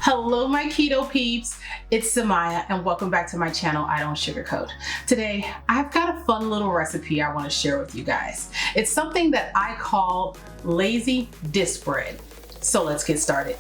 Hello my keto peeps, it's Samaya and welcome back to my channel, I Don't Sugarcoat. Today, I've got a fun little recipe I want to share with you guys. It's something that I call lazy disc bread. So let's get started.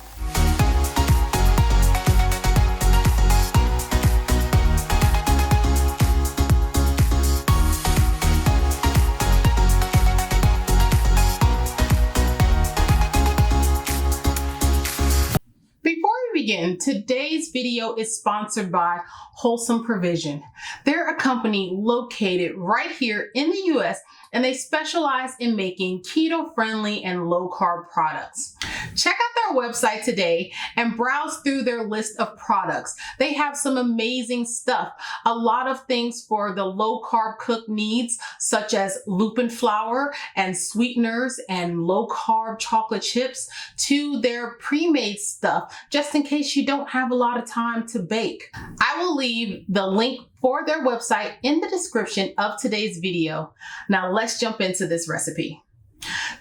Today's video is sponsored by Wholesome Provision. They're a company located right here in the US and they specialize in making keto-friendly and low-carb products. Check out their website today and browse through their list of products. They have some amazing stuff. A lot of things for the low-carb cook needs, such as Lupin Flour and sweeteners and low-carb chocolate chips, to their pre-made stuff, just in case you don't have a lot of time to bake. I will leave the link for their website in the description of today's video. Now let's jump into this recipe.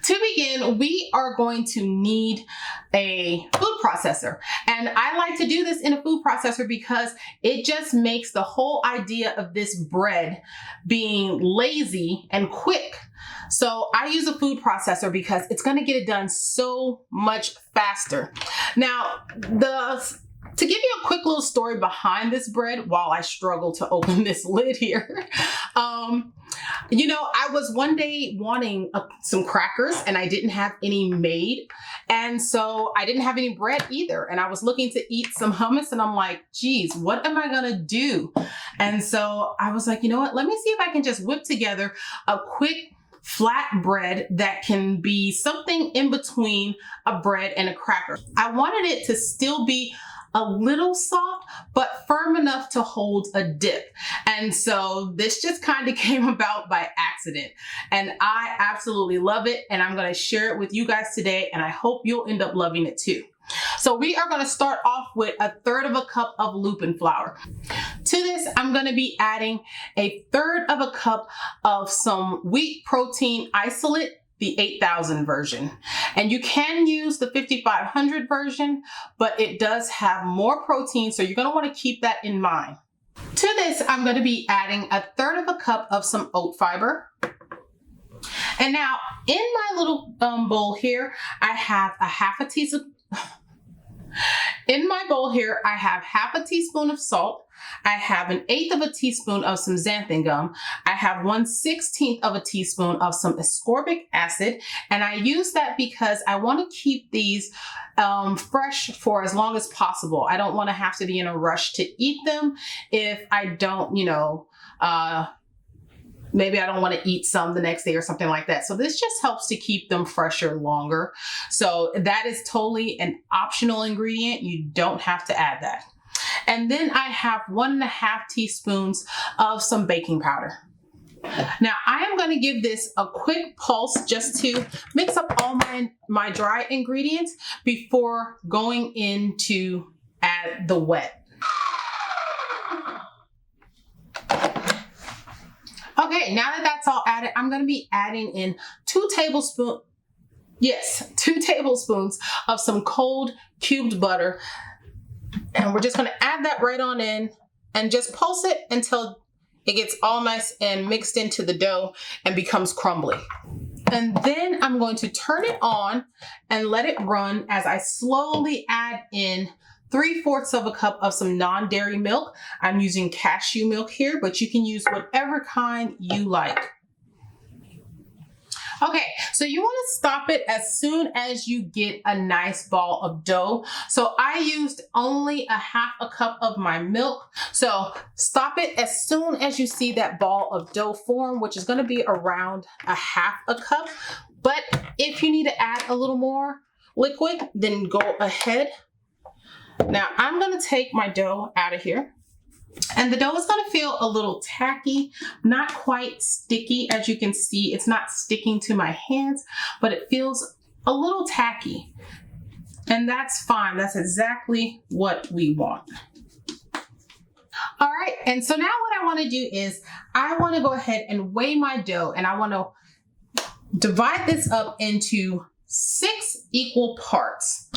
To begin, we are going to need a food processor. And I like to do this in a food processor because it just makes the whole idea of this bread being lazy and quick. So I use a food processor because it's going to get it done so much faster. Now, to give you a quick little story behind this bread while I struggle to open this lid here. I was one day wanting some crackers and I didn't have any made. And so I didn't have any bread either. And I was looking to eat some hummus and I'm like, geez, what am I gonna do? And so I was like, you know what? Let me see if I can just whip together a quick flat bread that can be something in between a bread and a cracker. I wanted it to still be a little soft, but firm enough to hold a dip. And so this just kind of came about by accident. And I absolutely love it. And I'm gonna share it with you guys today. And I hope you'll end up loving it too. So we are gonna start off with 1/3 cup of Lupin flour. To this, I'm gonna be adding 1/3 cup of some wheat protein isolate, the 8,000 version. And you can use the 5,500 version, but it does have more protein, so you're gonna wanna keep that in mind. To this, I'm gonna be adding 1/3 cup of some oat fiber. And now, in my little bowl here, I have half a teaspoon of salt. I have 1/8 teaspoon of some Xanthan Gum. I have 1/16 teaspoon of some Ascorbic Acid. And I use that because I want to keep these fresh for as long as possible. I don't want to have to be in a rush to eat them if I don't, maybe I don't want to eat some the next day or something like that. So this just helps to keep them fresher longer. So that is totally an optional ingredient. You don't have to add that. And then I have 1.5 teaspoons of some baking powder. Now I am going to give this a quick pulse just to mix up all my dry ingredients before going in to add the wet. Okay, now that that's all added, I'm going to be adding in 2 tablespoons of some cold cubed butter. And we're just going to add that right on in and just pulse it until it gets all nice and mixed into the dough and becomes crumbly. And then I'm going to turn it on and let it run as I slowly add in 3/4 cup of some non-dairy milk. I'm using cashew milk here, but you can use whatever kind you like. Okay, so you want to stop it as soon as you get a nice ball of dough. So I used only 1/2 cup of my milk. So stop it as soon as you see that ball of dough form, which is going to be around 1/2 cup. But if you need to add a little more liquid, then go ahead. Now I'm going to take my dough out of here. And the dough is going to feel a little tacky, not quite sticky. As you can see, it's not sticking to my hands, but it feels a little tacky. And that's fine. That's exactly what we want. All right. And so now what I want to do is I want to go ahead and weigh my dough, and I want to divide this up into 6 equal parts.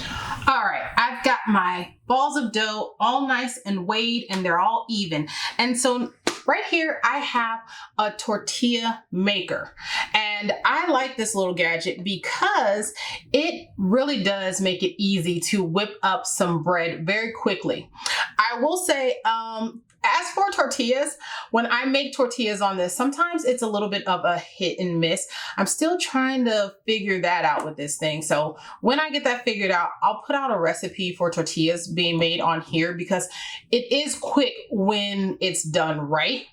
All right, I've got my balls of dough all nice and weighed, and they're all even. And so right here, I have a tortilla maker. And I like this little gadget because it really does make it easy to whip up some bread very quickly. I will say, as for tortillas, when I make tortillas on this, sometimes it's a little bit of a hit and miss. I'm still trying to figure that out with this thing. So when I get that figured out, I'll put out a recipe for tortillas being made on here because it is quick when it's done right.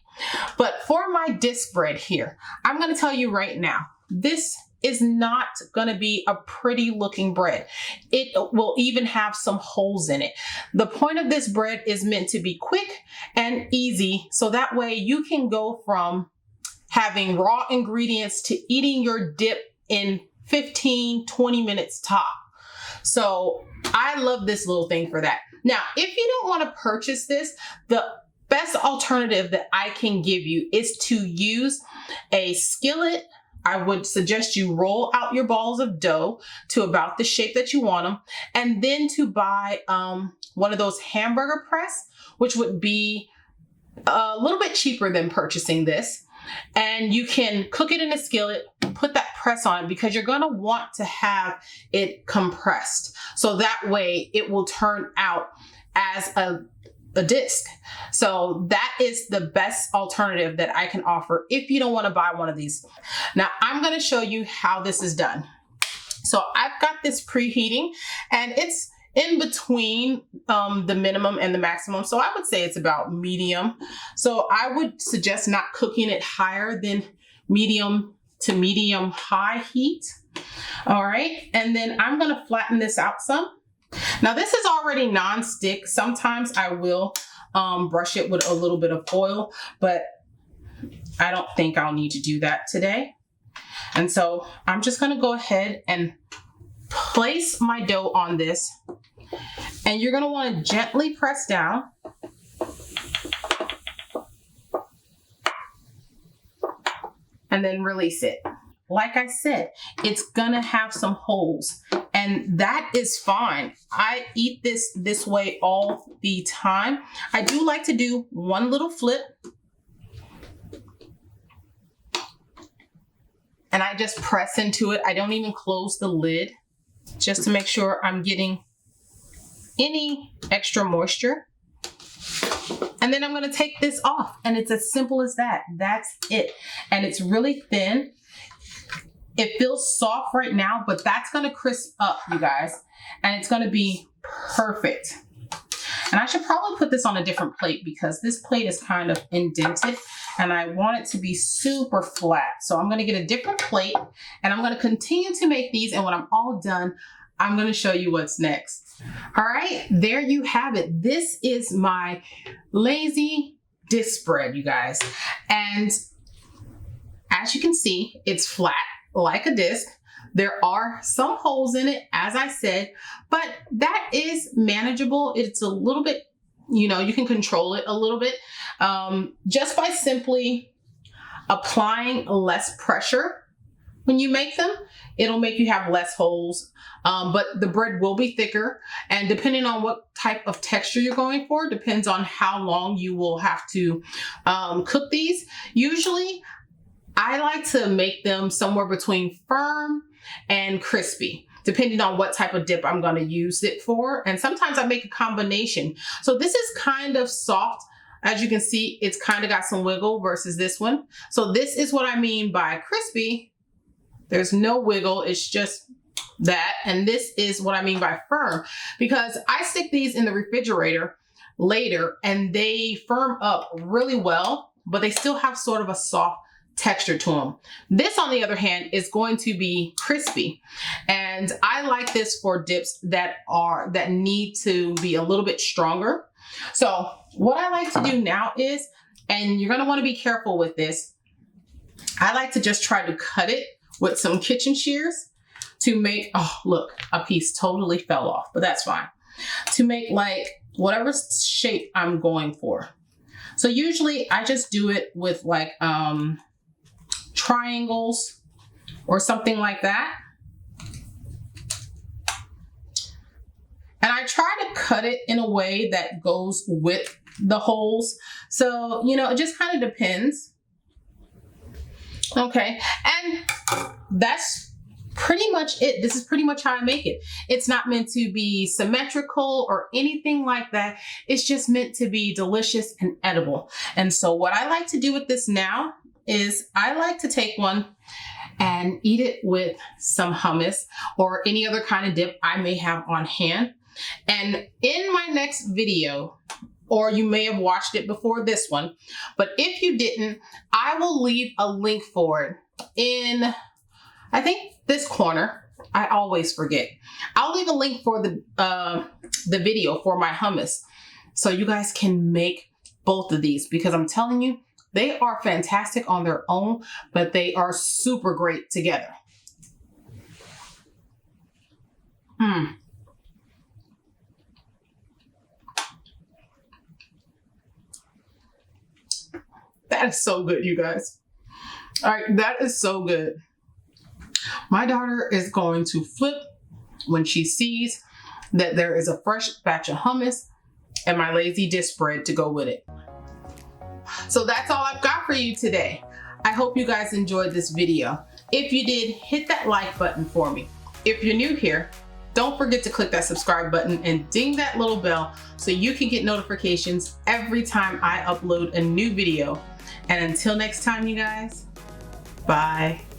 But for my disc bread here, I'm going to tell you right now, this is not going to be a pretty looking bread. It will even have some holes in it. The point of this bread is meant to be quick and easy, so that way you can go from having raw ingredients to eating your dip in 15-20 minutes top. So I love this little thing for that. Now, if you don't want to purchase this, the best alternative that I can give you is to use a skillet. I would suggest you roll out your balls of dough to about the shape that you want them, and then to buy one of those hamburger press, which would be a little bit cheaper than purchasing this. And you can cook it in a skillet, put that press on it because you're going to want to have it compressed. So that way it will turn out as a disc. So that is the best alternative that I can offer if you don't want to buy one of these. Now I'm going to show you how this is done. So I've got this preheating and it's in between the minimum and the maximum. So I would say it's about medium. So I would suggest not cooking it higher than medium to medium high heat. All right. And then I'm going to flatten this out some. Now this is already non-stick. Sometimes I will brush it with a little bit of oil, but I don't think I'll need to do that today. And so I'm just going to go ahead and place my dough on this, and you're going to want to gently press down. And then release it. Like I said, it's gonna have some holes, and that is fine. I eat this way all the time. I do like to do one little flip, and I just press into it. I don't even close the lid, just to make sure I'm getting any extra moisture. And then I'm gonna take this off, and it's as simple as that. That's it. And it's really thin. It feels soft right now, but that's gonna crisp up, you guys, and it's gonna be perfect. And I should probably put this on a different plate because this plate is kind of indented and I want it to be super flat. So I'm gonna get a different plate and I'm gonna continue to make these, and when I'm all done, I'm gonna show you what's next. All right, there you have it. This is my lazy disc bread, you guys. And as you can see, it's flat like a disc. There are some holes in it, as I said, but that is manageable. It's a little bit, you know, you can control it a little bit just by simply applying less pressure. When you make them, it'll make you have less holes, but the bread will be thicker. And depending on what type of texture you're going for, depends on how long you will have to cook these. Usually, I like to make them somewhere between firm and crispy, depending on what type of dip I'm going to use it for. And sometimes I make a combination. So this is kind of soft. As you can see, it's kind of got some wiggle versus this one. So this is what I mean by crispy. There's no wiggle. It's just that. And this is what I mean by firm, because I stick these in the refrigerator later and they firm up really well, but they still have sort of a soft texture to them. This, on the other hand, is going to be crispy. And I like this for dips that need to be a little bit stronger. So what I like to do now is, and you're going to want to be careful with this, I like to just try to cut it with some kitchen shears to make, oh, look, a piece totally fell off, but that's fine. To make like whatever shape I'm going for. So usually I just do it with like triangles or something like that. And I try to cut it in a way that goes with the holes. So, you know, it just kind of depends. Okay, and that's pretty much it. This is pretty much how I make it. It's not meant to be symmetrical or anything like that. It's just meant to be delicious and edible. And so what I like to do with this now is I like to take one and eat it with some hummus or any other kind of dip I may have on hand. And in my next video, or you may have watched it before this one, but if you didn't, I will leave a link for it in, I think, this corner. I always forget. I'll leave a link for the video for my hummus, so you guys can make both of these, because I'm telling you, they are fantastic on their own, but they are super great together. That is so good, you guys. All right, that is so good. My daughter is going to flip when she sees that there is a fresh batch of hummus and my lazy dish spread to go with it. So that's all I've got for you today. I hope you guys enjoyed this video. If you did, hit that like button for me. If you're new here, don't forget to click that subscribe button and ding that little bell so you can get notifications every time I upload a new video. And until next time, you guys, bye.